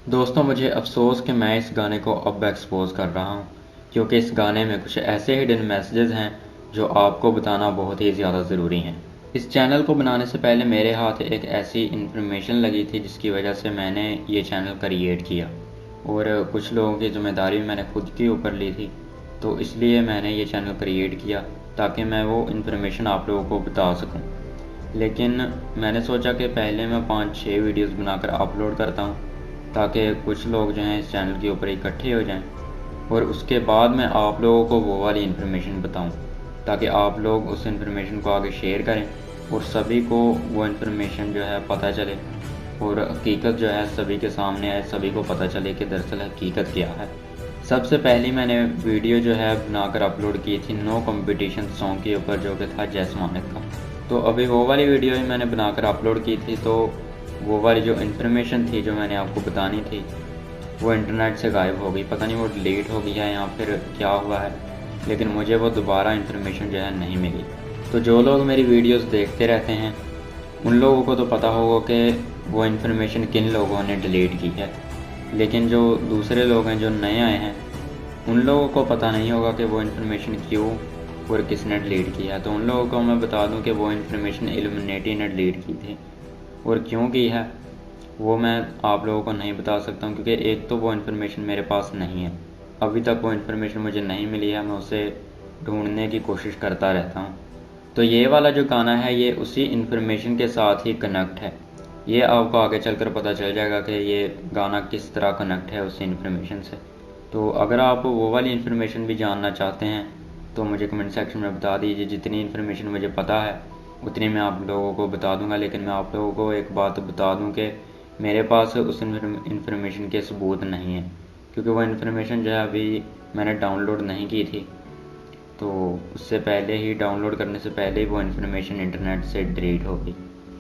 दोस्तों, मुझे अफ़सोस कि मैं इस गाने को अब एक्सपोज़ कर रहा हूँ, क्योंकि इस गाने में कुछ ऐसे हिडन मैसेजेस हैं जो आपको बताना बहुत ही ज़्यादा ज़रूरी हैं। इस चैनल को बनाने से पहले मेरे हाथ एक ऐसी इन्फॉर्मेशन लगी थी जिसकी वजह से मैंने ये चैनल क्रिएट किया, और कुछ लोगों की ज़िम्मेदारी मैंने खुद के ऊपर ली थी। तो इसलिए मैंने ये चैनल क्रिएट किया ताकि मैं वो इन्फॉर्मेशन आप लोगों को बता सकूँ। लेकिन मैंने सोचा कि पहले मैं 5-6 वीडियोस बनाकर अपलोड करता हूँ, ताकि कुछ लोग जो हैं इस चैनल के ऊपर इकट्ठे हो जाएं, और उसके बाद मैं आप लोगों को वो वाली इन्फॉर्मेशन बताऊं, ताकि आप लोग उस इन्फॉर्मेशन को आगे शेयर करें और सभी को वो इन्फॉर्मेशन जो है पता चले, और हकीकत जो है सभी के सामने आए, सभी को पता चले कि दरअसल हकीकत क्या है। सबसे पहली मैंने वीडियो जो है बनाकर अपलोड की थी नो कंपटीशन सॉन्ग के ऊपर, जो कि था जैस मानक का। तो अभी वो वाली वीडियो ही मैंने बनाकर अपलोड की थी, तो वो वाली जो इन्फॉर्मेशन थी जो मैंने आपको बतानी थी, वो इंटरनेट से गायब हो गई। पता नहीं वो डिलीट हो गई है या फिर क्या हुआ है, लेकिन मुझे वो दोबारा इन्फॉर्मेशन जो है नहीं मिली। तो जो लोग मेरी वीडियोस देखते रहते हैं उन लोगों को तो पता होगा कि वो इन्फॉर्मेशन किन लोगों ने डिलीट की है, लेकिन जो दूसरे लोग हैं जो नए आए हैं उन लोगों को पता नहीं होगा कि वो इन्फॉर्मेशन क्यों और किसने डिलीट किया है। तो उन लोगों को मैं बता दूं कि वो इन्फॉर्मेशन इल्यूमिनेटी ने डिलीट की थी, और क्यों की है वो मैं आप लोगों को नहीं बता सकता हूँ, क्योंकि एक तो वो इन्फॉर्मेशन मेरे पास नहीं है, अभी तक वो इन्फॉर्मेशन मुझे नहीं मिली है। मैं उसे ढूंढने की कोशिश करता रहता हूँ। तो ये वाला जो गाना है ये उसी इन्फॉर्मेशन के साथ ही कनेक्ट है। ये आपको आगे चलकर पता चल जाएगा कि ये गाना किस तरह कनेक्ट है उसी इन्फॉर्मेशन से। तो अगर आप वो वाली इन्फॉर्मेशन भी जानना चाहते हैं तो मुझे कमेंट सेक्शन में बता दीजिए। जितनी इन्फॉर्मेशन मुझे पता है उतनी मैं आप लोगों को बता दूंगा, लेकिन मैं आप लोगों को एक बात बता दूं कि मेरे पास उस इन्फॉर्मेशन के सबूत नहीं है, क्योंकि वो इन्फॉर्मेशन जो है अभी मैंने डाउनलोड नहीं की थी। तो उससे पहले ही, डाउनलोड करने से पहले ही वो इन्फॉर्मेशन इंटरनेट से डिलीट हो गई।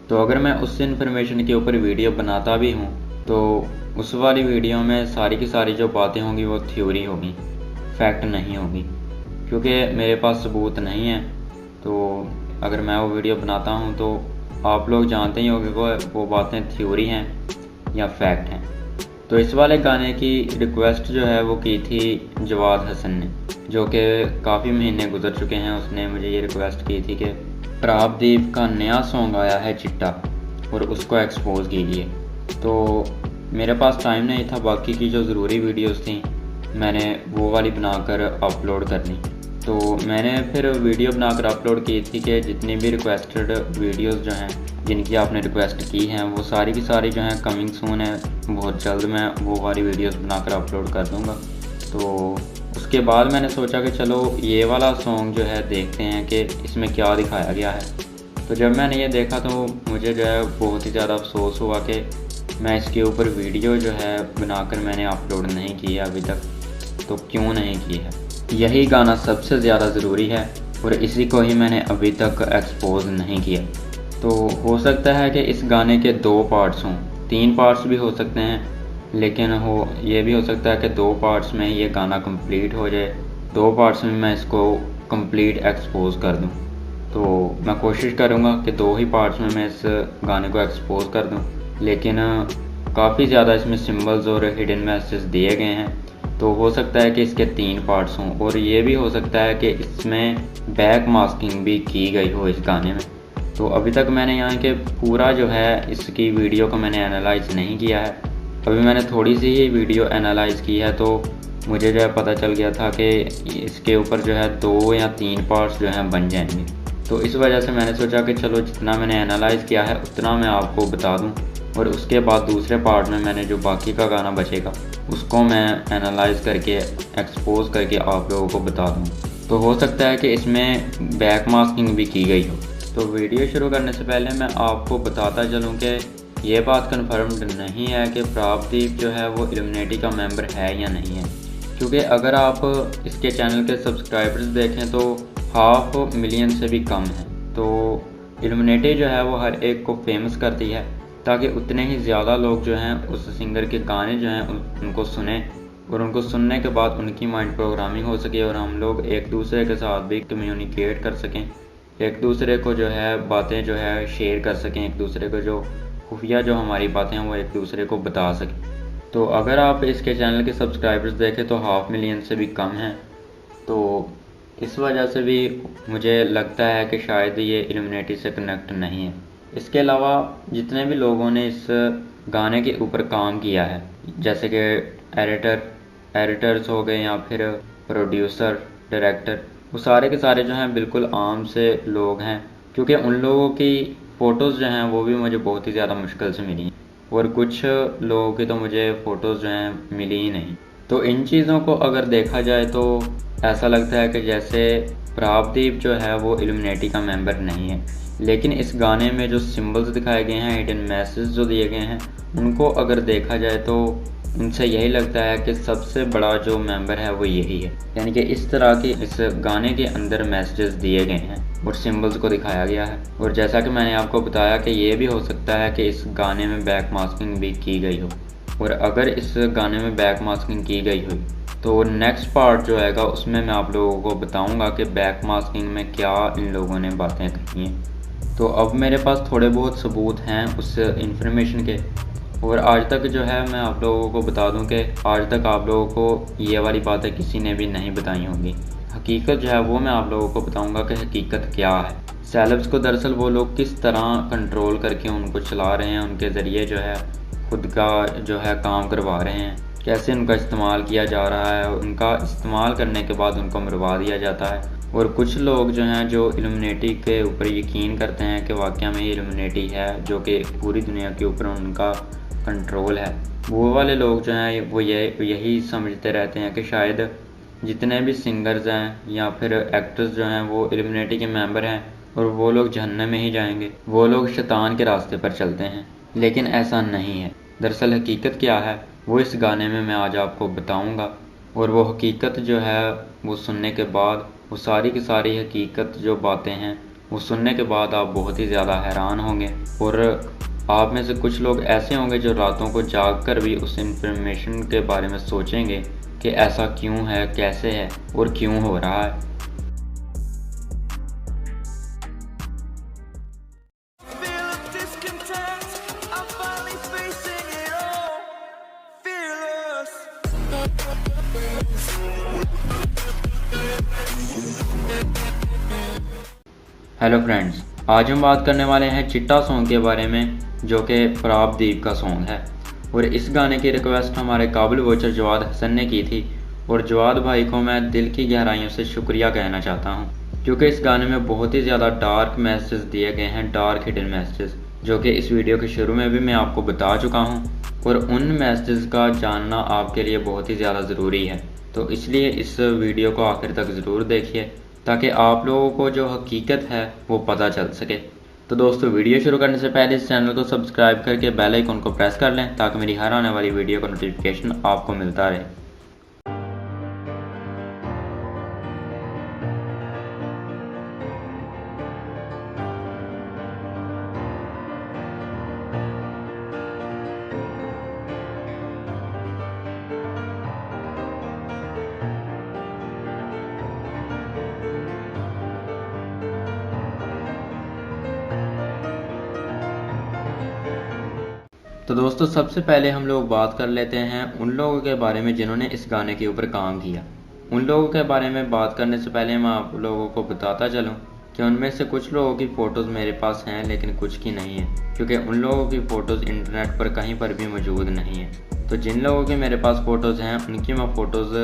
तो अगर मैं उस इन्फॉर्मेशन के ऊपर वीडियो बनाता भी हूँ तो उस वाली वीडियो में सारी की सारी जो बातें होंगी वो थ्योरी होगी, फैक्ट नहीं होगी, क्योंकि मेरे पास सबूत नहीं है। तो अगर मैं वो वीडियो बनाता हूँ तो आप लोग जानते ही होंगे वो बातें थ्योरी हैं या फैक्ट हैं। तो इस वाले गाने की रिक्वेस्ट जो है वो की थी जवाद हसन ने, जो कि काफ़ी महीने गुजर चुके हैं। उसने मुझे ये रिक्वेस्ट की थी कि प्रापदीप का नया सॉन्ग आया है चिट्टा, और उसको एक्सपोज कीजिए। तो मेरे पास टाइम नहीं था, बाकी की जो ज़रूरी वीडियोस थी मैंने वो वाली बनाकर अपलोड करनी। तो मैंने फिर वीडियो बनाकर अपलोड की थी कि जितनी भी रिक्वेस्टेड वीडियोस जो हैं, जिनकी आपने रिक्वेस्ट की हैं, वो सारी की सारी जो हैं कमिंग सून है। बहुत जल्द मैं वो वाली वीडियोस बनाकर अपलोड कर दूँगा। तो उसके बाद मैंने सोचा कि चलो ये वाला सॉन्ग जो है देखते हैं कि इसमें क्या दिखाया गया है। तो जब मैंने ये देखा तो मुझे जो है बहुत ही ज़्यादा अफसोस हुआ कि मैं इसके ऊपर वीडियो जो है बनाकर मैंने अपलोड नहीं की है अभी तक। तो क्यों नहीं की है, यही गाना सबसे ज़्यादा ज़रूरी है, और इसी को ही मैंने अभी तक एक्सपोज नहीं किया। तो हो सकता है कि इस गाने के 2 पार्ट्स हों, 3 पार्ट्स भी हो सकते हैं, लेकिन ये भी हो सकता है कि 2 पार्ट्स में ये गाना कंप्लीट हो जाए, 2 पार्ट्स में मैं इसको कंप्लीट एक्सपोज कर दूं। तो मैं कोशिश करूंगा कि 2 ही पार्ट्स में मैं इस गाने को एक्सपोज कर दूं, लेकिन काफ़ी ज़्यादा इसमें सिंबल्स और हिडन मैसेज दिए गए हैं। तो हो सकता है कि इसके 3 पार्ट्स हों, और ये भी हो सकता है कि इसमें बैक मास्किंग भी की गई हो इस गाने में। तो अभी तक मैंने यहाँ के पूरा जो है इसकी वीडियो को मैंने एनालाइज नहीं किया है। अभी मैंने थोड़ी सी ही वीडियो एनालाइज की है, तो मुझे जो है पता चल गया था कि इसके ऊपर जो है 2 या 3 पार्ट्स जो हैं बन जाएंगे। तो इस वजह से मैंने सोचा कि चलो जितना मैंने एनालाइज किया है उतना मैं आपको बता दूं, और उसके बाद दूसरे पार्ट में मैंने जो बाकी का गाना बचेगा उसको मैं एनालाइज करके एक्सपोज करके आप लोगों को बता दूँ। तो हो सकता है कि इसमें बैक मास्किंग भी की गई हो। तो वीडियो शुरू करने से पहले मैं आपको बताता चलूँ कि ये बात कन्फर्म्ड नहीं है कि प्रापदीप जो है वो इल्यूमिनेटी का मेंबर है या नहीं है, क्योंकि अगर आप इसके चैनल के सब्सक्राइबर्स देखें तो 500,000 से भी कम हैं। तो इल्यूमिनेटी जो है वो हर एक को फेमस करती है ताकि उतने ही ज़्यादा लोग जो हैं उस सिंगर के गाने जो हैं उनको सुने, और उनको सुनने के बाद उनकी माइंड प्रोग्रामिंग हो सके, और हम लोग एक दूसरे के साथ भी कम्युनिकेट कर सकें, एक दूसरे को जो है बातें जो है शेयर कर सकें, एक दूसरे को जो खुफिया जो हमारी बातें हैं वो एक दूसरे को बता सकें। तो अगर आप इसके चैनल के सब्सक्राइबर्स देखें तो 500,000 से भी कम हैं। तो इस वजह से भी मुझे लगता है कि शायद ये इल्यूमिनेटी से कनेक्ट नहीं है। इसके अलावा जितने भी लोगों ने इस गाने के ऊपर काम किया है, जैसे कि एडिटर्स हो गए या फिर प्रोड्यूसर, डायरेक्टर, वो सारे के सारे जो हैं बिल्कुल आम से लोग हैं, क्योंकि उन लोगों की फ़ोटोज़ जो हैं वो भी मुझे बहुत ही ज़्यादा मुश्किल से मिली और कुछ लोगों की तो मुझे फ़ोटोज़ जो हैं मिली ही नहीं। तो इन चीज़ों को अगर देखा जाए तो ऐसा लगता है कि जैसे प्रापदीप जो है वो इल्यूमिनेटी का मेंबर नहीं है, लेकिन इस गाने में जो सिंबल्स दिखाए गए हैं, हिडन मैसेज जो दिए गए हैं, उनको अगर देखा जाए तो उनसे यही लगता है कि सबसे बड़ा जो मेंबर है वो यही है। यानी कि इस तरह के इस गाने के अंदर मैसेजेस दिए गए हैं और सिंबल्स को दिखाया गया है। और जैसा कि मैंने आपको बताया कि ये भी हो सकता है कि इस गाने में बैक मास्किंग भी की गई हो, और अगर इस गाने में बैक मास्किंग की गई हुई तो नेक्स्ट पार्ट जो आएगा उसमें मैं आप लोगों को बताऊंगा कि बैक मास्किंग में क्या इन लोगों ने बातें कही हैं। तो अब मेरे पास थोड़े बहुत सबूत हैं उस इंफॉर्मेशन के, और आज तक जो है मैं आप लोगों को बता दूं कि आज तक आप लोगों को ये वाली बातें किसी ने भी नहीं बताई होंगी। हकीकत जो है वो मैं आप लोगों को बताऊंगा कि हकीकत क्या है। सेलेब्स को दरअसल वो लोग किस तरह कंट्रोल करके उनको चला रहे हैं, उनके ज़रिए जो है खुद का जो है काम करवा रहे हैं, कैसे उनका इस्तेमाल किया जा रहा है, उनका इस्तेमाल करने के बाद उनको मरवा दिया जाता है। और कुछ लोग जो हैं जो इल्यूमिनेटी के ऊपर यकीन करते हैं कि वाकई में इल्यूमिनेटी है, जो कि पूरी दुनिया के ऊपर उनका कंट्रोल है, वो वाले लोग जो हैं वो यही समझते रहते हैं कि शायद जितने भी सिंगर्स हैं या फिर एक्टर्स जो हैं वो इल्यूमिनेटी के मेंबर हैं और वो लोग जहन्नम में ही जाएंगे, वो लोग शैतान के रास्ते पर चलते हैं। लेकिन ऐसा नहीं है। दरअसल हकीकत क्या है वो इस गाने में मैं आज आपको बताऊंगा, और वो हकीकत जो है वो सुनने के बाद, वो सारी की सारी हकीकत जो बातें हैं वो सुनने के बाद आप बहुत ही ज़्यादा हैरान होंगे। और आप में से कुछ लोग ऐसे होंगे जो रातों को जाग कर भी उस इंफॉर्मेशन के बारे में सोचेंगे कि ऐसा क्यों है, कैसे है और क्यों हो रहा है। हेलो फ्रेंड्स, आज हम बात करने वाले हैं चिट्टा सॉन्ग के बारे में, जो कि प्रापदीप का सॉन्ग है। और इस गाने की रिक्वेस्ट हमारे काबिल वॉचर जवाद हसन ने की थी, और जवाद भाई को मैं दिल की गहराइयों से शुक्रिया कहना चाहता हूँ, क्योंकि इस गाने में बहुत ही ज़्यादा डार्क मैसेज दिए गए हैं, डार्क हिडन मैसेज, जो कि इस वीडियो के शुरू में भी मैं आपको बता चुका हूँ, और उन मैसेज का जानना आपके लिए बहुत ही ज़्यादा ज़रूरी है। तो इसलिए इस वीडियो को आखिर तक ज़रूर देखिए ताकि आप लोगों को जो हकीकत है वो पता चल सके। तो दोस्तों, वीडियो शुरू करने से पहले इस चैनल को सब्सक्राइब करके बेल आइकन को प्रेस कर लें ताकि मेरी हर आने वाली वीडियो का नोटिफिकेशन आपको मिलता रहे। तो दोस्तों, सबसे पहले हम लोग बात कर लेते हैं उन लोगों के बारे में जिन्होंने इस गाने के ऊपर काम किया। उन लोगों के बारे में बात करने से पहले मैं आप लोगों को बताता चलूं कि उनमें से कुछ लोगों की फ़ोटोज़ मेरे पास हैं लेकिन कुछ की नहीं है, क्योंकि उन लोगों की फ़ोटोज़ इंटरनेट पर कहीं पर भी मौजूद नहीं है। तो जिन लोगों की मेरे पास फ़ोटोज़ हैं उनकी मैं फ़ोटोज़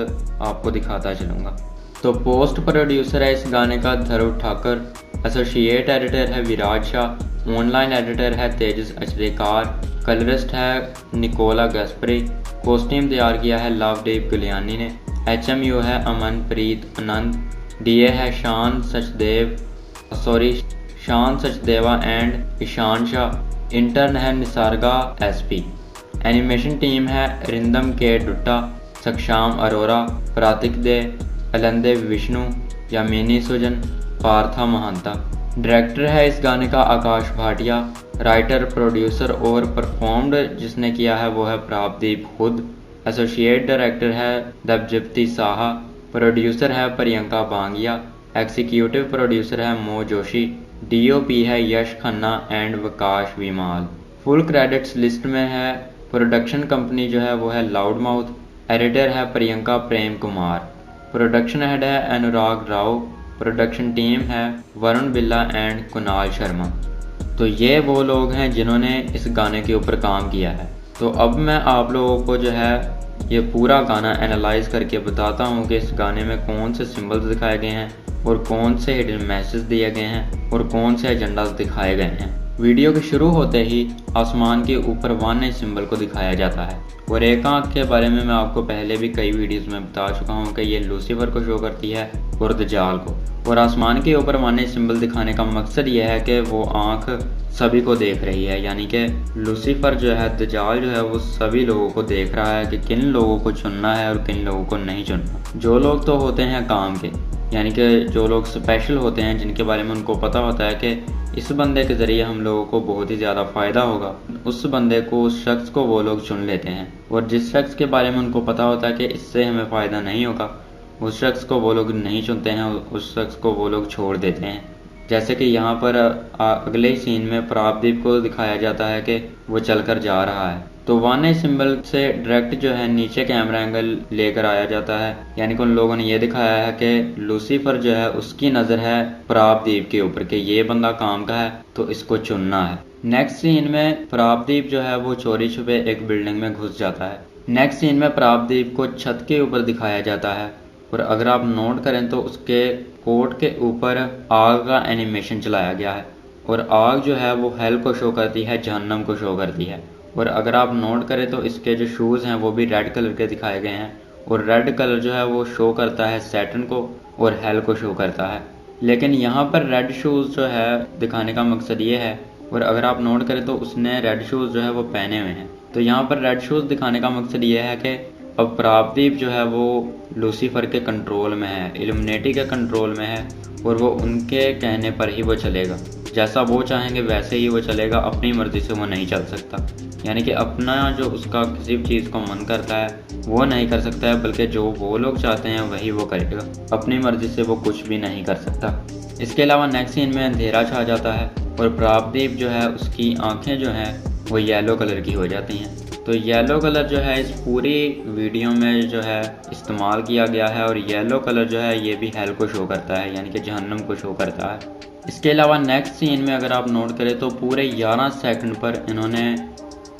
आपको दिखाता चलूँगा। तो पोस्ट प्रोड्यूसर है इस गाने का ध्रुव ठाकर, एसोसिएट एडिटर है विराज शाह, ऑनलाइन एडिटर है तेजस अचरेकार, कलरिस्ट है निकोला गैस्परी, कॉस्ट्यूम तैयार किया है लवदीप गुलियानी ने, HMU है अमनप्रीत आनंद, DA है शान सचदेवा एंड ईशान शाह, इंटर्न है निसर्गा SP, एनिमेशन टीम है रिंदम के डुट्टा, सक्षाम अरोरा, प्रातिक दे, अलंदे विष्णु, यामिनी सुजन, पार्था महांता। डायरेक्टर है इस गाने का आकाश भाटिया, राइटर, प्रोड्यूसर और परफॉर्म्ड जिसने किया है वो है प्रापदीप खुद, एसोसिएट डायरेक्टर है देवजिप्ती साहा, प्रोड्यूसर है प्रियंका बांगिया, एग्जीक्यूटिव प्रोड्यूसर है मो जोशी, DOP है Yash Khanna and Vikas Vimal. Full credits list में है प्रोडक्शन कंपनी जो है वो है लाउड माउथ, एडिटर है प्रियंका प्रेम कुमार, प्रोडक्शन हेड है अनुराग राव, प्रोडक्शन टीम है वरुण बिल्ला एंड कुणाल शर्मा। तो ये वो लोग हैं जिन्होंने इस गाने के ऊपर काम किया है। तो अब मैं आप लोगों को जो है ये पूरा गाना एनालाइज करके बताता हूँ कि इस गाने में कौन से सिंबल्स दिखाए गए हैं और कौन से हिडन मैसेज दिए गए हैं और कौन से एजेंडास दिखाए गए हैं। वीडियो के शुरू होते ही आसमान के ऊपर 1 सिंबल को दिखाया जाता है और एक आंख के बारे में मैं आपको पहले भी कई वीडियोस में बता चुका हूँ कि ये लूसीफर को शो करती है और दजाल को। और आसमान के ऊपर 1 सिंबल दिखाने का मकसद ये है कि वो आंख सभी को देख रही है, यानी कि लूसीफर जो है, दजाल जो है, वो सभी लोगों को देख रहा है कि किन लोगों को चुनना है और किन लोगों को नहीं चुनना। जो लोग तो होते हैं काम के, यानी कि जो लोग स्पेशल होते हैं, जिनके बारे में उनको पता होता है कि इस बंदे के ज़रिए हम लोगों को बहुत ही ज़्यादा फ़ायदा होगा, उस बंदे को, उस शख्स को वो लोग चुन लेते हैं। और जिस शख्स के बारे में उनको पता होता है कि इससे हमें फ़ायदा नहीं होगा, उस शख्स को वो लोग नहीं चुनते हैं, उस शख्स को वो लोग छोड़ देते हैं। जैसे कि यहाँ पर अगले ही सीन में प्रापदीप को दिखाया जाता है कि वो चलकर जा रहा है। तो 1 सिंबल से डायरेक्ट जो है नीचे कैमरा एंगल लेकर आया जाता है, यानी कि उन लोगों ने ये दिखाया है कि लूसीफर जो है उसकी नज़र है प्रापदीप के ऊपर कि ये बंदा काम का है तो इसको चुनना है। नेक्स्ट सीन में प्रापदीप जो है वो चोरी छुपे एक बिल्डिंग में घुस जाता है। नेक्स्ट सीन में प्रापदीप को छत के ऊपर दिखाया जाता है और अगर आप नोट करें तो उसके कोट के ऊपर आग का एनिमेशन चलाया गया है और आग जो है वो हेल को शो करती है, जहन्नम को शो करती है। और अगर आप नोट करें तो इसके जो शूज़ हैं वो भी रेड कलर के दिखाए गए हैं और रेड कलर जो है वो शो करता है सैटर्न को और हेल को शो करता है। लेकिन यहाँ पर रेड शूज़ जो है दिखाने का मकसद ये है, और अगर आप नोट करें तो उसने रेड शूज़ जो है वो पहने हुए हैं। तो यहाँ पर रेड शूज़ दिखाने का मकसद ये है कि अब प्रापदीप जो है वो लूसीफर के कंट्रोल में है, इल्यूमिनेटी के कंट्रोल में है और वो उनके कहने पर ही वो चलेगा। जैसा वो चाहेंगे वैसे ही वो चलेगा, अपनी मर्ज़ी से वो नहीं चल सकता। यानी कि अपना जो उसका किसी भी चीज़ को मन करता है वो नहीं कर सकता है, बल्कि जो वो लोग चाहते हैं वही वो करेगा। अपनी मर्ज़ी से वो कुछ भी नहीं कर सकता। इसके अलावा नेक्स्ट सीन में अंधेरा छा जाता है और प्रापदीप जो है उसकी आँखें जो हैं वो येलो कलर की हो जाती हैं। तो येलो कलर जो है इस पूरी वीडियो में जो है इस्तेमाल किया गया है और येलो कलर जो है ये भी हेल को शो करता है, यानी कि जहन्नम को शो करता है। इसके अलावा नेक्स्ट सीन में अगर आप नोट करें तो पूरे 11 सेकंड पर इन्होंने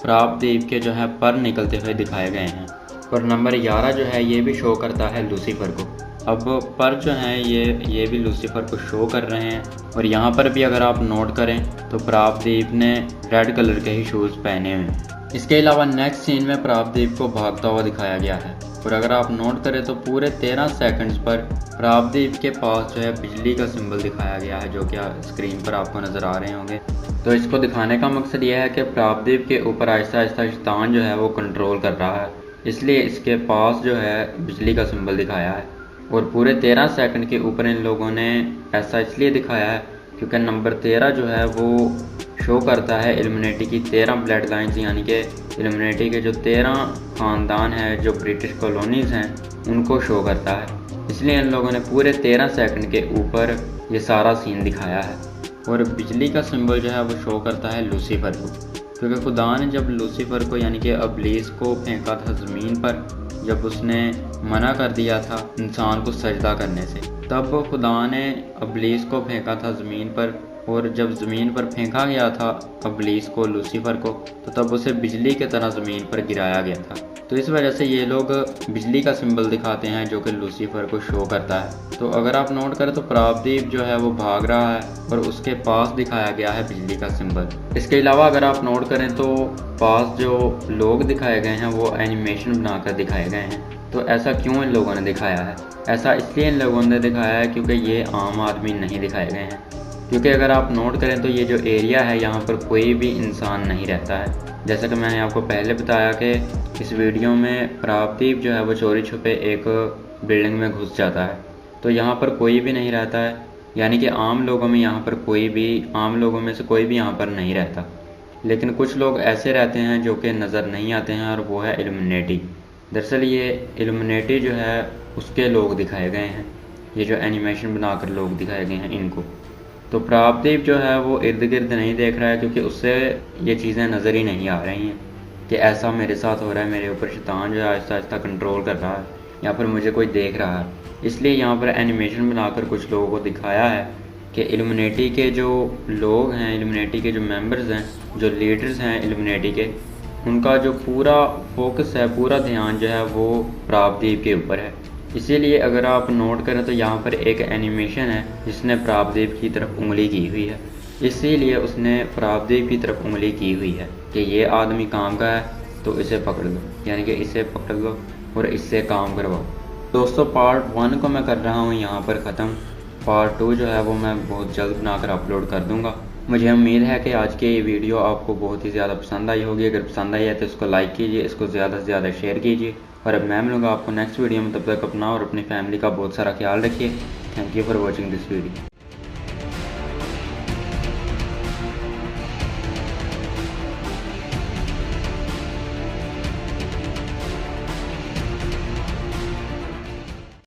प्रापदीप के जो है पर निकलते हुए दिखाए गए हैं और नंबर 11 जो है ये भी शो करता है लूसीफर को। अब पर जो हैं ये भी लूसीफर को शो कर रहे हैं और यहाँ पर भी अगर आप नोट करें तो प्रापदीप ने रेड कलर के ही शूज़ पहने हुए हैं। इसके अलावा नेक्स्ट सीन में प्रापदीप को भागता हुआ दिखाया गया है और अगर आप नोट करें तो पूरे 13 सेकंड्स पर प्रापदीप के पास जो है बिजली का सिंबल दिखाया गया है, जो कि स्क्रीन पर आपको नज़र आ रहे होंगे। तो इसको दिखाने का मकसद यह है कि प्रापदीप के ऊपर आहिस्ता आहिस्ता शैतान जो है वो कंट्रोल कर रहा है, इसलिए इसके पास जो है बिजली का सिंबल दिखाया है। और पूरे 13 सेकंड के ऊपर इन लोगों ने ऐसा इसलिए दिखाया है क्योंकि नंबर 13 जो है वो शो करता है इल्यूमिनेटी की 13 ब्लड लाइन्स, यानी कि इल्यूमिनेटी के जो 13 ख़ानदान हैं जो ब्रिटिश कॉलोनीज़ हैं उनको शो करता है। इसलिए इन लोगों ने पूरे 13 सेकंड के ऊपर ये सारा सीन दिखाया है। और बिजली का सिंबल जो है वो शो करता है लूसीफर को, क्योंकि खुदा ने जब लूसीफर को यानी कि इब्लीस को फेंका था ज़मीन पर, जब उसने मना कर दिया था इंसान को सजदा करने से, तब खुदा ने इब्लीस को फेंका था ज़मीन पर। और जब ज़मीन पर फेंका गया था इब्लीस को, लूसीफर को, तो तब उसे बिजली की तरह ज़मीन पर गिराया गया था। तो इस वजह से ये लोग बिजली का सिंबल दिखाते हैं जो कि लूसीफर को शो करता है। तो अगर आप नोट करें तो प्रापदीप जो है वो भाग रहा है और उसके पास दिखाया गया है बिजली का सिंबल। इसके अलावा अगर आप नोट करें तो पास जो लोग दिखाए गए हैं वो एनिमेशन बनाकर दिखाए गए हैं। तो ऐसा क्यों इन लोगों ने दिखाया है? ऐसा इसलिए इन लोगों ने दिखाया है क्योंकि ये आम आदमी नहीं दिखाए गए हैं। क्योंकि अगर आप नोट करें तो ये जो एरिया है यहाँ पर कोई भी इंसान नहीं रहता है। जैसा कि मैंने आपको पहले बताया कि इस वीडियो में प्रापदीप जो है वो चोरी छुपे एक बिल्डिंग में घुस जाता है, तो यहाँ पर कोई भी नहीं रहता है, यानी कि आम लोगों में से कोई भी यहाँ पर नहीं रहता। लेकिन कुछ लोग ऐसे रहते हैं जो कि नज़र नहीं आते हैं और वो है इल्यूमिनेटी। दरअसल ये इल्यूमिनेटी जो है उसके लोग दिखाए गए हैं, ये जो एनिमेशन बनाकर लोग दिखाए गए हैं इनको। तो प्रापदीप जो है वो इर्द गिर्द नहीं देख रहा है क्योंकि उससे ये चीज़ें नज़र ही नहीं आ रही हैं। कि ऐसा मेरे साथ हो रहा है, मेरे ऊपर शैतान जो है आहिस्ता आहिस्ता कंट्रोल कर रहा है, यहाँ पर मुझे कोई देख रहा है। इसलिए यहाँ पर एनिमेशन बनाकर कुछ लोगों को दिखाया है कि इल्यूमिनेटी के जो लोग हैं, इल्यूमिनेटी के जो मेंबर्स हैं, जो लीडर्स हैं इल्यूमिनेटी के, उनका जो पूरा फोकस है, पूरा ध्यान जो है वो प्रापदीप के ऊपर है। इसीलिए अगर आप नोट करें तो यहाँ पर एक एनिमेशन है जिसने प्रापदीप की तरफ उंगली की हुई है। इसीलिए उसने प्रापदीप की तरफ उंगली की हुई है कि ये आदमी काम का है तो इसे पकड़ लो, यानी कि इसे पकड़ लो और इससे काम करवाओ। दोस्तों, पार्ट 1 को मैं कर रहा हूँ यहाँ पर ख़त्म। पार्ट 2 जो है वो मैं बहुत जल्द बनाकर अपलोड कर दूँगा। मुझे उम्मीद है कि आज की ये वीडियो आपको बहुत ही ज़्यादा पसंद आई होगी। अगर पसंद आई है तो इसको लाइक कीजिए, इसको ज़्यादा से ज़्यादा शेयर कीजिए। और अब मैं मिलूँगा आपको नेक्स्ट वीडियो में, तब तक अपना और अपनी फैमिली का बहुत सारा ख्याल रखिए। Thank you for watching this video.